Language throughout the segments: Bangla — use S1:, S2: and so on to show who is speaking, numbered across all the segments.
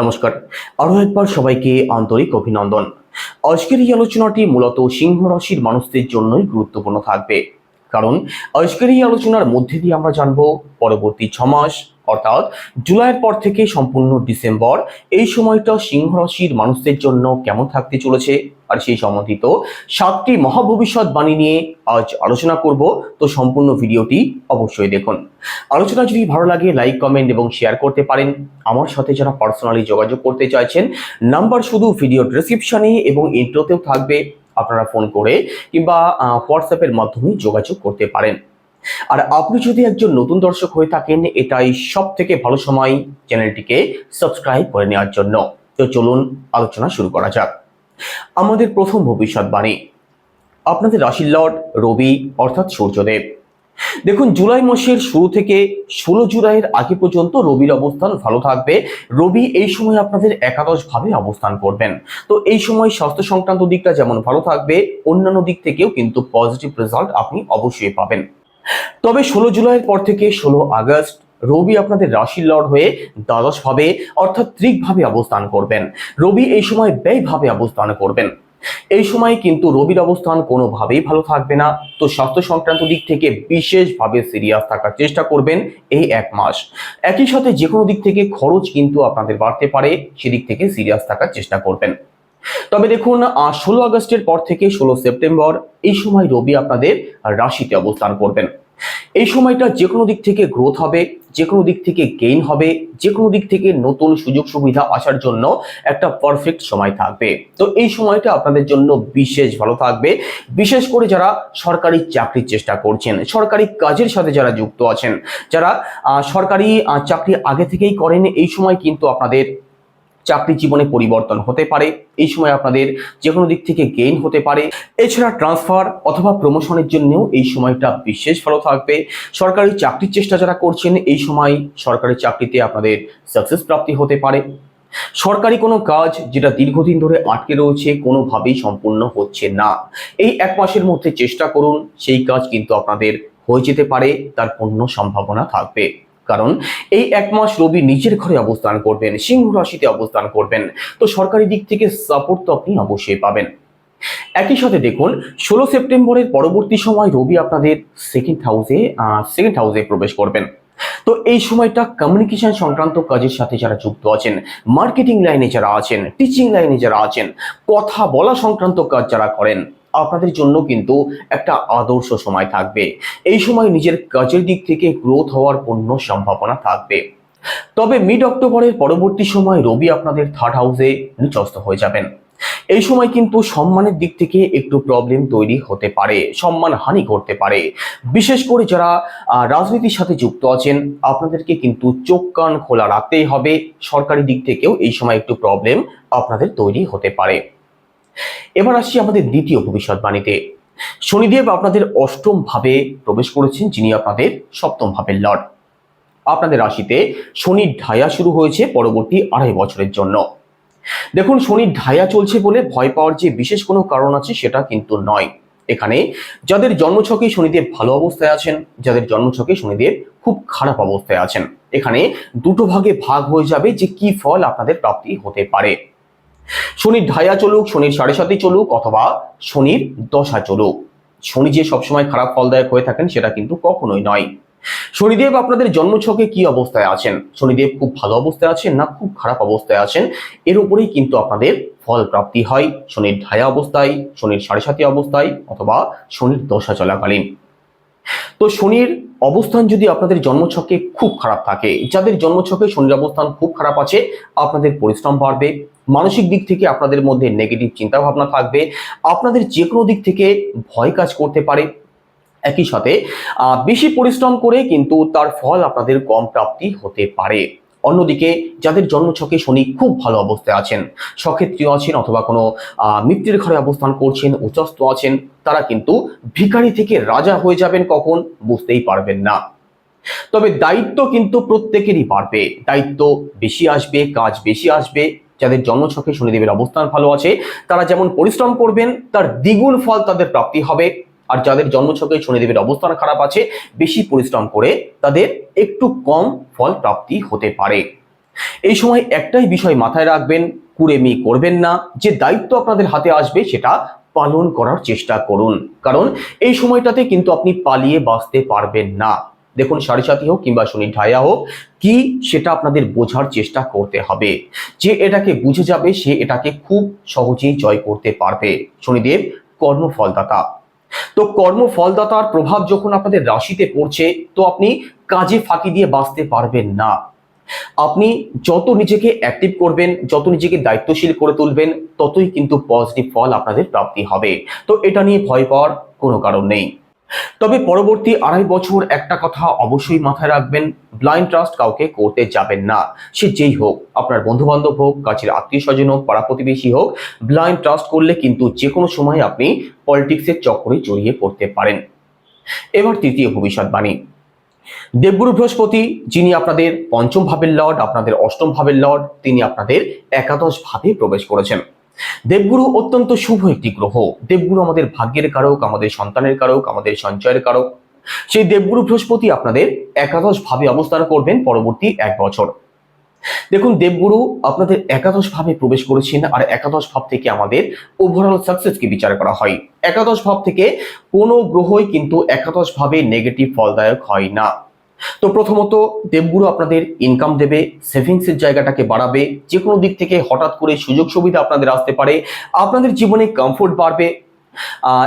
S1: নমস্কার, আরো একবার সবাইকে আন্তরিক অভিনন্দন। আজকের এই আলোচনাটি মূলত সিংহ রাশির মানুষদের জন্যই গুরুত্বপূর্ণ থাকবে, কারণ আজকের এই আলোচনার মধ্যে দিয়ে আমরা জানবো পরবর্তী 6 মাস অর্থাৎ জুলাইয়ের পর থেকে সম্পূর্ণ ডিসেম্বর এই সময়টা সিংহ রাশির মানুষদের জন্য কেমন থাকতে চলেছে, আর সেই সম্বন্ধিত 7টি মহাভবিষ্যৎবাণী নিয়ে আজ আলোচনা করব। তো সম্পূর্ণ ভিডিওটি অবশ্যই দেখুন। আলোচনা যদি ভালো লাগে লাইক, কমেন্ট এবং শেয়ার করতে পারেন। আমার সাথে যারা পার্সোনালি যোগাযোগ করতে চাইছেন, নাম্বার শুধু ভিডিও ডেসক্রিপশনে এবং ইন্ট্রোতেও থাকবে, আপনারা ফোন করে কিংবা হোয়াটসঅ্যাপের মাধ্যমে যোগাযোগ করতে পারেন। আর আপনি যদি একজন নতুন দর্শক হয়ে থাকেন, এটাই সব থেকে ভালো সময় চ্যানেলটিকে সাবস্ক্রাইব করে নেওয়ার জন্য। তো চলুন আলোচনা শুরু করা যাক। আমাদের প্রথম ভবিষ্যৎবাণী, আপনাদের রাশির লর্ড রবি অর্থাৎ সূর্যদেব। দেখুন, জুলাই মাসের শুরু থেকে 16 জুলাইয়ের আগে পর্যন্ত রবির অবস্থান ভালো থাকবে। রবি এই সময় আপনাদের একাদশ ভাবে অবস্থান করবেন। তো এই সময় স্বাস্থ্য সংক্রান্ত দিকটা যেমন ভালো থাকবে, অন্যান্য দিক থেকেও কিন্তু পজিটিভ রেজাল্ট আপনি অবশ্যই পাবেন। তবে 16 জুলাইয়ের পর থেকে 16 আগস্ট রবি আপনাদের রাশির লর্ড হয়ে দ্বাদশ ভাবে অর্থাৎ ত্রিক ভাবে অবস্থান করবেন। রবি এই সময় ব্যয় ভাবে অবস্থান করবেন। এই সময় কিন্তু রবির অবস্থান কোনোভাবেই ভালো থাকবে না। তো স্বাস্থ্য সংক্রান্ত দিক থেকে বিশেষভাবে সিরিয়াস থাকার চেষ্টা করবেন এই 1 মাস। একই সাথে যে কোনো দিক থেকে খরচ কিন্তু আপনাদের বাড়তে পারে, সেদিক থেকে সিরিয়াস থাকার চেষ্টা করবেন। তবে দেখুন, 16 আগস্টের পর থেকে 16 সেপ্টেম্বর এই সময় রবি আপনাদের রাশিতে অবস্থান করবেন। এই সময়টা যে কোনো দিক থেকে গ্রোথ হবে, যে কোনো দিক থেকে গেইন হবে, যে কোনো দিক থেকে নতুন সুযোগ সুবিধা আসার জন্য একটা পারফেক্ট সময় থাকবে। তো এই সময়টা আপনাদের জন্য বিশেষ ভালো থাকবে, বিশেষ করে যারা সরকারি চাকরির চেষ্টা করছেন, সরকারি কাজের সাথে যারা যুক্ত আছেন, যারা সরকারি চাকরি আগে থেকেই করেন, এই সময় কিন্তু আপনাদের চাকরি জীবনে পরিবর্তন হতে পারে। এই সময় আপনাদের যে কোনো দিক থেকে গেইন হতে পারে। এছাড়া ট্রান্সফার অথবা প্রমোশনের জন্যও এই সময়টা বিশেষ ভালো থাকবে। সরকারি চাকরির চেষ্টা যারা করছেন, এই সময় সরকারি চাকরিতে আপনাদের সাকসেস প্রাপ্তি হতে পারে। সরকারি কোনো কাজ যেটা দীর্ঘদিন ধরে আটকে রয়েছে, কোনোভাবেই সম্পূর্ণ হচ্ছে না, এই 1 মাসের মধ্যে চেষ্টা করুন, সেই কাজ কিন্তু আপনাদের হয়ে যেতে পারে, তার পূর্ণ সম্ভাবনা থাকবে। কারণ এই 1 মাস রবি নিজের ঘরে অবস্থান করবেন, সিংহ রাশিতে অবস্থান করবেন। তো সরকারি দিক থেকে সাপোর্ট তো আপনি অবশ্যই পাবেন। একই সাথে দেখুন, 16 সেপ্টেম্বরের পরবর্তী সময় রবি আপনাদের সেকেন্ড হাউসে প্রবেশ করবেন। তো এই সময়টা কমিউনিকেশন সংক্রান্ত কাজের সাথে যারা যুক্ত আছেন, মার্কেটিং লাইনে যারা আছেন, টিচিং লাইনে যারা আছেন, কথা বলা সংক্রান্ত কাজ যারা করেন, আপনাদের জন্য কিন্তু একটা আদর্শ সময় থাকবে। এই সময় নিজের কাজের দিক থেকে গ্রোথ হওয়ার পূর্ণ সম্ভাবনা থাকবে। তবে মিড অক্টোবরের পরবর্তী সময় রবি আপনাদের থার্ড হাউসে নিচস্থ হয়ে যাবেন। এই সময় কিন্তু সম্মানের দিক থেকে একটু প্রবলেম তৈরি হতে পারে, সম্মান হানি করতে পারে। বিশেষ করে যারা রাজনীতির সাথে যুক্ত আছেন, আপনাদেরকে কিন্তু চোখ কান খোলা রাখতেই হবে। সরকারি দিক থেকেও এই সময় একটু প্রবলেম আপনাদের তৈরি হতে পারে। এবার আসছি আমাদের দ্বিতীয় ভবিষ্যৎবাণীতে। শনিদেব আপনাদের অষ্টম ভাবে প্রবেশ করেছেন, যিনি আপনাদের সপ্তম ভাবের লর্ড। আপনাদের রাশিতে শনির ঢায়া শুরু হয়েছে পরবর্তী 2.5 বছরের জন্য। দেখুন, শনির ঢায়া চলছে বলে ভয় পাওয়ার যে বিশেষ কোনো কারণ আছে সেটা কিন্তু নয়। এখানে যাদের জন্মছকে শনিদেব ভালো অবস্থায় আছেন, যাদের জন্মছকে শনিদেব খুব খারাপ অবস্থায় আছেন, এখানে দুটো ভাগে ভাগ হয়ে যাবে যে কি ফল আপনাদের প্রাপ্তি হতে পারে। শনির ঢায়া চলুক, শনির 7.5 চলুক অথবা শনির দশা চলুক, শনি যে সবসময় খারাপ ফলদায়ক হয়ে থাকেন সেটা কিন্তু কখনোই নয়। শনিদেব আপনাদের জন্মছকে কি অবস্থায় আছেন, শনিদেব খুব ভালো অবস্থায় আছেন না খুব খারাপ অবস্থায় আছেন, এর উপরেই কিন্তু আপনাদের ফল প্রাপ্তি হয়। শনির ঢায়া অবস্থায়, শনির 7.5 অবস্থায় অথবা শনির দশা চলাকালীন। তো শনির অবস্থান যদি আপনাদের জন্মছকে খুব খারাপ থাকে, যাদের জন্মছকে শনির অবস্থান খুব খারাপ আছে, আপনাদের পরিশ্রম বাড়বে, মানসিক দিক থেকে আপনাদের মধ্যে নেগেটিভ চিন্তা ভাবনা থাকবে, আপনাদের যে কোনো দিক থেকে ভয় কাজ করতে পারে। একই সাথে বেশি পরিশ্রম করে কিন্তু তার ফল আপনাদের কম প্রাপ্তি হতে পারে। অন্যদিকে যাদের জন্মছকে শনি খুব ভালো অবস্থায় আছেন, সক্ষেত্রীয় আছেন অথবা কোনো মিত্রের ঘরে অবস্থান করছেন, উচ্চস্থ আছেন, তারা কিন্তু ভিখারি থেকে রাজা হয়ে যাবেন কখন বুঝতেই পারবেন না। তবে দায়িত্ব কিন্তু প্রত্যেকেরই বাড়বে, দায়িত্ব বেশি আসবে, কাজ বেশি আসবে। যাদের জন্মছকে শনিদেবের অবস্থান ভালো আছে, তারা যেমন পরিশ্রম করবেন তার দ্বিগুণ ফল তাদের প্রাপ্তি হবে। আর যাদের জন্মছকে শনিদেবের অবস্থান খারাপ আছে, বেশি পরিশ্রম করে তাদের একটু কম ফল প্রাপ্তি হতে পারে। এই সময় একটাই বিষয় মাথায় রাখবেন, কুড়েমি করবেন না, যে দায়িত্ব আপনাদের হাতে আসবে সেটা পালন করার চেষ্টা করুন, কারণ এই সময়টাতে কিন্তু আপনি পালিয়ে বাঁচতে পারবেন না। দেখুন, সাড়ে সাতি হোক কিংবা শনির ঢাইয়া হোক, কি সেটা আপনাদের বোঝার চেষ্টা করতে হবে। যে এটাকে বুঝে যাবে সে এটাকে খুব সহজেই জয় করতে পারবে। শনিদেব কর্মফলদাতা। তো কর্মফলদাতার প্রভাব যখন আপনাদের রাশিতে পড়ছে, তো আপনি কাজে ফাঁকি দিয়ে বাঁচতে পারবেন না। আপনি যত নিজেকে অ্যাক্টিভ করবেন, যত নিজেকে দায়িত্বশীল করে তুলবেন, ততই কিন্তু পজিটিভ ফল আপনাদের প্রাপ্তি হবে। তো এটা নিয়ে ভয় পাওয়ার কোনো কারণ নেই। তবে পরবর্তী 2.5 বছর একটা কথা অবশ্যই মাথায় রাখবেন, ব্লাইন্ড ট্রাস্ট কাউকে করতে যাবেন না। সে যেই হোক, আপনার বন্ধু বান্ধব হোক, কাছের আত্মীয় স্বজন হোক, পাড়া প্রতিবেশী হোক, ব্লাইন্ড ট্রাস্ট করলে কিন্তু যে কোনো সময় আপনি পলিটিক্সের চক্করে জড়িয়ে পড়তে পারেন। এবার তৃতীয় ভবিষ্যৎবাণী। দেবগুরু বৃহস্পতি, যিনি আপনাদের পঞ্চম ভাবের লর্ড, আপনাদের অষ্টম ভাবের লর্ড, তিনি আপনাদের একাদশ ভাবে প্রবেশ করেছেন। দেবগুরু অত্যন্ত শুভ একটি গ্রহ। দেবগুরু আমাদের ভাগ্যের কারক, আমাদের সন্তানের কারক, আমাদের সঞ্চয়ের কারক। সেই দেবগুরু বৃহস্পতি আপনাদের একাদশ ভাবে অবস্থান করবেন পরবর্তী 1 বছর। দেখুন, দেবগুরু আপনাদের একাদশ ভাবে প্রবেশ করেছেন, আর একাদশ ভাব থেকে আমাদের ওভারঅল সাকসেসকে বিচার করা হয়। একাদশ ভাব থেকে কোনো গ্রহই কিন্তু একাদশ ভাবে নেগেটিভ ফলদায়ক হয় না। তো প্রথমত দেবগুরু আপনাদের ইনকাম দেবে, সেভিংসের জায়গাটাকে বাড়াবে, যে কোনো দিক থেকে হঠাৎ করে সুযোগ সুবিধা আপনাদের আসতে পারে, আপনাদের জীবনে কমফোর্ট বাড়বে।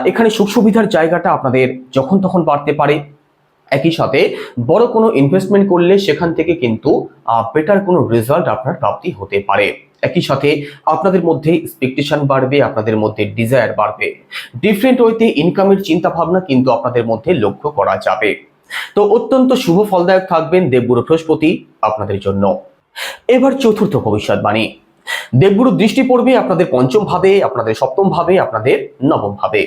S1: এখানে সুখ সুবিধার জায়গাটা আপনাদের যখন তখন বাড়তে পারে। একই সাথে বড় কোনো ইনভেস্টমেন্ট করলে সেখান থেকে কিন্তু বেটার কোনো রেজাল্ট আপনার প্রাপ্তি হতে পারে। একই সাথে আপনাদের মধ্যে এক্সপেকটেশন বাড়বে, আপনাদের মধ্যে ডিজায়ার বাড়বে। ডিফারেন্ট ওয়েতে ইনকামের চিন্তা ভাবনা কিন্তু আপনাদের মধ্যে লক্ষ্য করা যাবে। তো অত্যন্ত শুভ ফলদায়ক থাকবেন দেবগুরু বৃহস্পতি আপনাদের জন্য। এবার চতুর্থ ভবিষ্যৎবাণী। দেবগুরুর দৃষ্টি পড়বে আপনাদের পঞ্চম ভাবে, আপনাদের সপ্তম ভাবে, আপনাদের নবম ভাবে।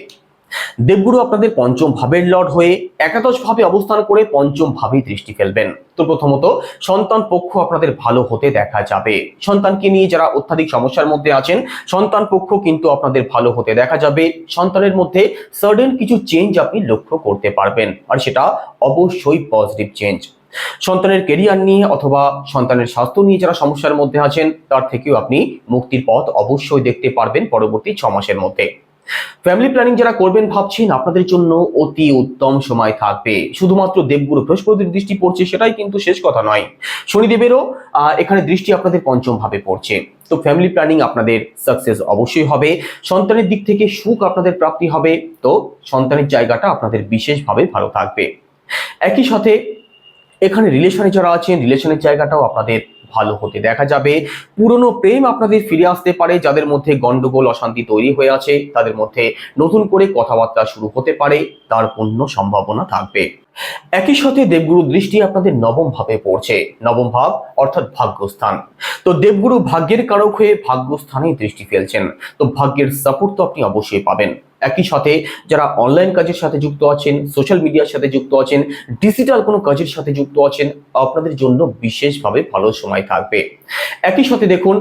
S1: দেবগুরু আপনাদের পঞ্চম ভাবের লর্ড হয়ে একাদশ ভাবে অবস্থান করে পঞ্চম ভাবে দৃষ্টি ফেলবেন। তো প্রথমত সন্তান পক্ষ আপনাদের ভালো হতে দেখা যাবে। সন্তানকে নিয়ে যারা অত্যাধিক সমস্যার মধ্যে আছেন, সন্তান পক্ষ কিন্তু আপনাদের ভালো হতে দেখা যাবে। সন্তানের মধ্যে সাডেন কিছু চেঞ্জ আপনি লক্ষ্য করতে পারবেন, আর সেটা অবশ্যই পজিটিভ চেঞ্জ। সন্তানের কেরিয়ার নিয়ে অথবা সন্তানের স্বাস্থ্য নিয়ে যারা সমস্যার মধ্যে আছেন, তার থেকেও আপনি মুক্তির পথ অবশ্যই দেখতে পারবেন পরবর্তী 6 মাসের মধ্যে। ফ্যামিলি প্ল্যানিং যারা করবেন ভাবছেন, আপনাদের জন্য অতি উত্তম সময় থাকবে। শুধুমাত্র দেবগুরু বৃহস্পতির দৃষ্টি পড়ছে সেটাই কিন্তু শেষ কথা নয়, শনিদেবেরও এখানে দৃষ্টি আপনাদের পঞ্চম ভাবে পড়ছে। তো ফ্যামিলি প্ল্যানিং আপনাদের সাকসেস অবশ্যই হবে। সন্তানের দিক থেকে সুখ আপনাদের প্রাপ্তি হবে। তো সন্তানের জায়গাটা আপনাদের বিশেষভাবে ভালো থাকবে। একই সাথে এখানে রিলেশনে যারা আছেন, রিলেশনের জায়গাটাও আপনাদের ভালো হতে দেখা যাবে। পুরনো প্রেম আপনাদের ফিরে আসতে পারে। যাদের মধ্যে গন্ডগোল অশান্তি তৈরি হয়ে আছে, তাদের মধ্যে নতুন করে কথাবার্তা শুরু হতে পারে, তার পূর্ণ সম্ভাবনা থাকবে। একই সাথে দেবগুরুর দৃষ্টি আপনাদের নবম ভাবে পড়ছে। নবম ভাব অর্থাৎ ভাগ্যস্থান। তো দেবগুরু ভাগ্যের কারক হয়ে ভাগ্যস্থানে দৃষ্টি ফেলছেন। তো ভাগ্যের সাপোর্ট তো আপনি অবশ্যই পাবেন। একই সাথে যারা অনলাইন কাজের সাথে যুক্ত আছেন, সোশ্যাল মিডিয়ার সাথে যুক্ত আছেন, ডিজিটাল কোনো কাজের সাথে যুক্ত আছেন, আপনাদের জন্য বিশেষভাবে ভালো সময় থাকবে। একই সাথে দেখুন,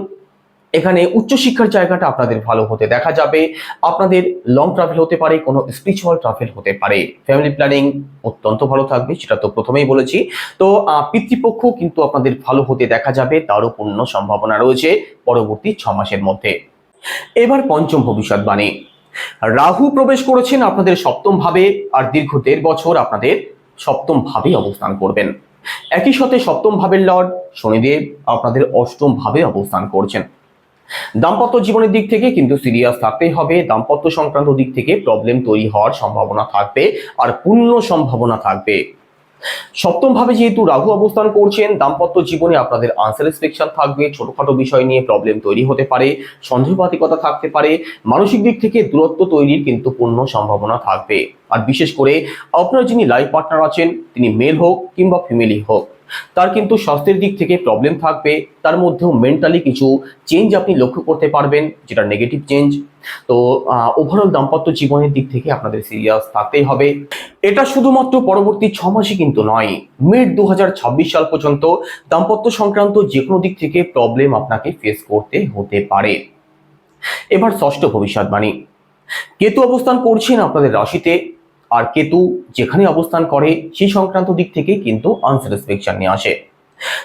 S1: এখানে উচ্চশিক্ষার জায়গাটা আপনাদের ভালো হতে দেখা যাবে। আপনাদের লং ট্রাভেল হতে পারে, কোনো স্পিরিচুয়াল ট্রাভেল হতে পারে। ফ্যামিলি প্ল্যানিং অত্যন্ত ভালো থাকবে, সেটা তো প্রথমেই বলেছি। তো পিতৃপক্ষ কিন্তু আপনাদের ভালো হতে দেখা যাবে, তারও পূর্ণ সম্ভাবনা রয়েছে পরবর্তী 6 মাসের মধ্যে। এবার পঞ্চম ভবিষ্যৎবাণী। রাহু প্রবেশ করেছেন আপনাদের সপ্তম ভাবে, আর দীর্ঘ 1.5 বছর আপনাদের সপ্তম ভাবে অবস্থান করবেন। একই সাথে সপ্তম ভাবের লর্ড শনিদেব আপনাদের অষ্টম ভাবে অবস্থান করছেন। দাম্পত্য জীবনের দিক থেকে কিন্তু সিরিয়াস থাকতেই হবে। দাম্পত্য সংক্রান্ত দিক থেকে প্রবলেম তৈরি হওয়ার সম্ভাবনা থাকবে, আর পূর্ণ সম্ভাবনা থাকবে। সপ্তম ভাবে যেহেতু রাহু অবস্থান করছেন, দাম্পত্য জীবনে আপনাদের আনস্যাটিসফ্যাকশন থাকবে। ছোটখাটো বিষয় নিয়ে প্রবলেম তৈরি হতে পারে, সন্দেহবাতিকতা থাকতে পারে, মানসিক দিক থেকে দূরত্ব তৈরির কিন্তু পূর্ণ সম্ভাবনা থাকবে। আর বিশেষ করে আপনার যিনি লাইফ পার্টনার আছেন, তিনি মেল হোক কিংবা ফিমেলই হোক, তার কিন্তু স্বাস্থ্যের দিক থেকে প্রবলেম থাকবে। তার মধ্যেও মেন্টালি কিছু চেঞ্জ আপনি লক্ষ্য করতে পারবেন, যেটা নেগেটিভ চেঞ্জ। তো ওভারঅল দাম্পত্য জীবনের দিক থেকে আপনাদের সিরিয়াস থাকতেই হবে। এটা শুধুমাত্র পরবর্তী 6 মাসই কিন্তু নয়, মিড 2026 সাল পর্যন্ত দাম্পত্য সংক্রান্ত যে কোনো দিক থেকে প্রবলেম আপনাকে ফেস করতে হতে পারে। এবার ষষ্ঠ ভবিষ্যৎবাণী। কেতু অবস্থান করছেন আপনাদের রাশিতে, আর কেতু যেখানে অবস্থান করে সেই সংক্রান্ত দিক থেকে কিন্তু আনস্যাটিসফ্যাকশন নিয়ে আসে।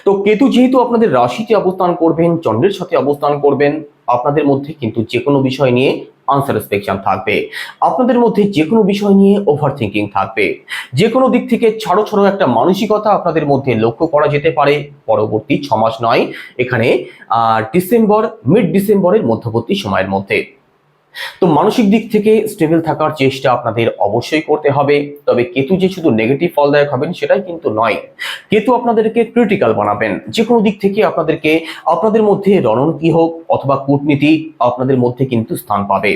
S1: তো কেতু যেহেতু আপনাদের রাশিতে অবস্থান করবেন, চন্দ্রের সাথে অবস্থান করবেন, আপনাদের মধ্যে কিন্তু যে কোনো বিষয় নিয়ে আনস্যাটিসফ্যাকশন থাকবে। আপনাদের মধ্যে যে কোনো বিষয় নিয়ে ওভার থিঙ্কিং থাকবে। যে কোনো দিক থেকে ছাড়ো ছাড়ো একটা মানসিকতা আপনাদের মধ্যে লক্ষ্য করা যেতে পারে পরবর্তী 6 মাস নয়, এখানে মিড ডিসেম্বরের মধ্যবর্তী সময়ের মধ্যে। তো মানসিক দিক থেকে স্টেবল থাকার চেষ্টা আপনাদের অবশ্যই করতে হবে। তবে কেতু যে শুধু নেগেটিভ ফলদায়ক হবেন সেটাই কিন্তু নয়, কেতু আপনাদেরকে ক্রিটিক্যাল বানাবেন। যে কোনো দিক থেকে আপনাদের মধ্যে রণনীতি হোক অথবা কূটনীতি আপনাদের মধ্যে কিন্তু স্থান পাবে।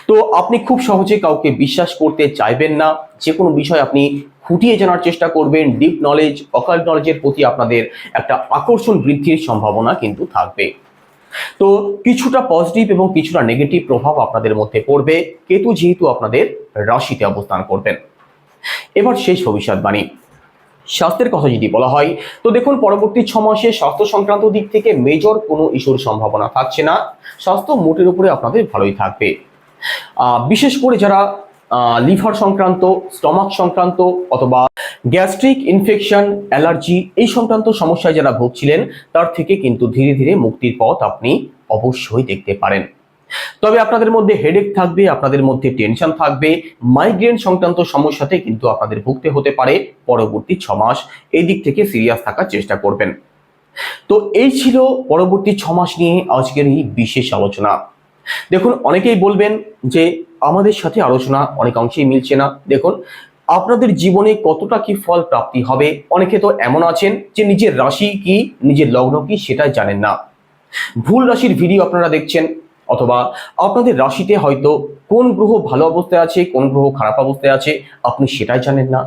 S1: তো আপনি খুব সহজে কাউকে বিশ্বাস করতে চাইবেন না। যে কোনো বিষয় আপনি খুঁটিয়ে জানার চেষ্টা করবেন। ডিপ নলেজ, অকাল্ট নলেজের প্রতি আপনাদের একটা আকর্ষণ বৃদ্ধির সম্ভাবনা কিন্তু থাকবে। তো কিছুটা পজিটিভ এবং কিছুটা নেগেটিভ প্রভাব আপনাদের মধ্যে পড়বে, কেতু যেহেতু আপনাদের রাশিতে অবস্থান করবেন। এবার শেষ ভবিষ্যৎবাণী, স্বাস্থ্যের কথা যদি বলা হয়, তো দেখুন পরবর্তী 6 মাসে স্বাস্থ্য সংক্রান্ত দিক থেকে মেজর কোনো ইস্যুর সম্ভাবনা থাকছে না। স্বাস্থ্য মোটের উপরে আপনাদের ভালোই থাকবে। বিশেষ করে যারা লিভার সংক্রান্ত, স্টমাক সংক্রান্ত অথবা গ্যাস্ট্রিক ইনফেকশন, অ্যালার্জি এই সংক্রান্ত সমস্যায় যারা ভুগছিলেন তার থেকে কিন্তু ধীরে ধীরে মুক্তির পথ আপনি অবশ্যই দেখতে পারেন। তবে আপনাদের মধ্যে হেডেক থাকবে, আপনাদের মধ্যে টেনশন থাকবে, মাইগ্রেন সংক্রান্ত সমস্যাতে কিন্তু আপনাদের ভুগতে হতে পারে পরবর্তী 6 মাস। এই দিক থেকে সিরিয়াস থাকার চেষ্টা করবেন। তো এই ছিল পরবর্তী 6 মাস নিয়ে আজকের এই বিশেষ আলোচনা। দেখুন অনেকেই বলবেন যে আমাদের সাথে আলোচনা অনেকাংশেই মিলছে না। দেখুন আপনাদের জীবনে কতটা কি ফল প্রাপ্তি হবে, অনেকে তো এমন আছেন যে নিজের রাশি কি, নিজের লগ্ন কি সেটাই জানেন না। ভুল রাশির ভিডিও আপনারা দেখছেন, অথবা আপনাদের রাশিতে হয়তো কোন গ্রহ ভালো অবস্থায় আছে, কোন গ্রহ খারাপ অবস্থায় আছে আপনি সেটাই জানেন না।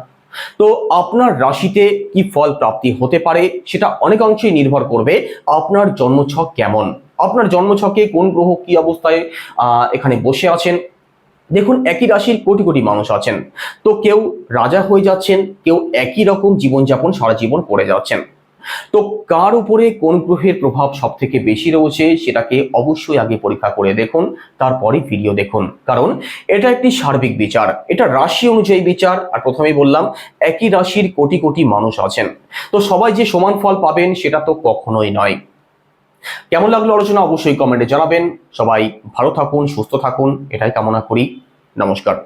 S1: তো আপনার রাশিতে কি ফল প্রাপ্তি হতে পারে সেটা অনেকাংশেই নির্ভর করবে আপনার জন্মছক কেমন, আপনার জন্মছকে কোন গ্রহ কি অবস্থায় এখানে বসে আছেন। দেখুন একই রাশির কোটি কোটি মানুষ আছেন, তো কেউ রাজা হয়ে যাচ্ছেন, কেউ একই রকম জীবনযাপন সারা জীবন করে যাচ্ছেন। তো কার উপরে কোন গ্রহের প্রভাব সব থেকে বেশি রয়েছে সেটাকে অবশ্যই আগে পরীক্ষা করে দেখুন, তারপরে ভিডিও দেখুন। কারণ এটা একটি সার্বিক বিচার, এটা রাশি অনুযায়ী বিচার। আর প্রথমেই বললাম একই রাশির কোটি কোটি মানুষ আছেন, তো সবাই যে সমান ফল পাবেন সেটা তো কখনোই নয়। কেমন লাগলো আলোচনা অবশ্যই কমেন্টে জানাবেন। সবাই ভালো থাকুন, সুস্থ থাকুন, এটাই কামনা করি। নমস্কার।